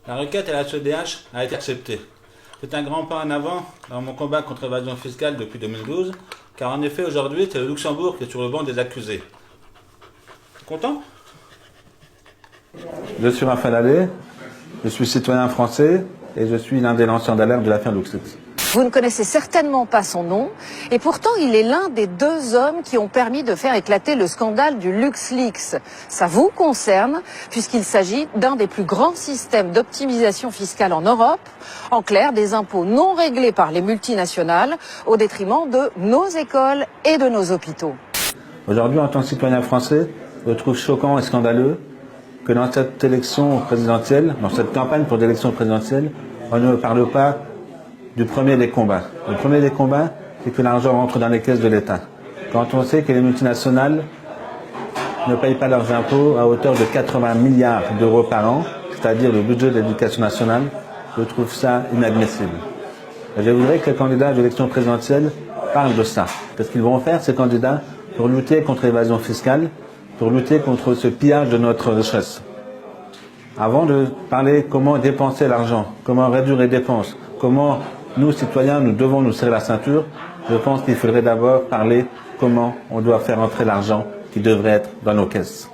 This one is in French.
La requête à la CEDH a été acceptée. C'est un grand pas en avant dans mon combat contre l'évasion fiscale depuis 2012, car en effet aujourd'hui c'est le Luxembourg qui est sur le banc des accusés. Content? Je suis Raphaël Allais, je suis citoyen français et je suis l'un des lanceurs d'alerte de l'affaire LuxLeaks. Vous ne connaissez certainement pas son nom, et pourtant il est l'un des deux hommes qui ont permis de faire éclater le scandale du LuxLeaks. Ça vous concerne, puisqu'il s'agit d'un des plus grands systèmes d'optimisation fiscale en Europe, en clair des impôts non réglés par les multinationales, au détriment de nos écoles et de nos hôpitaux. Aujourd'hui, en tant que citoyen français, je trouve choquant et scandaleux que dans cette élection présidentielle, dans cette campagne pour l'élection présidentielle, on ne parle pas du premier des combats. Le premier des combats, c'est que l'argent rentre dans les caisses de l'État. Quand on sait que les multinationales ne payent pas leurs impôts à hauteur de 80 milliards d'euros par an, c'est-à-dire le budget de l'éducation nationale, je trouve ça inadmissible. Et je voudrais que les candidats de l'élection présidentielle parlent de ça. Qu'est-ce qu'ils vont faire, ces candidats, pour lutter contre l'évasion fiscale, pour lutter contre ce pillage de notre richesse. Avant de parler comment dépenser l'argent, comment réduire les dépenses, comment nous, citoyens, nous devons nous serrer la ceinture, je pense qu'il faudrait d'abord parler comment on doit faire entrer l'argent qui devrait être dans nos caisses.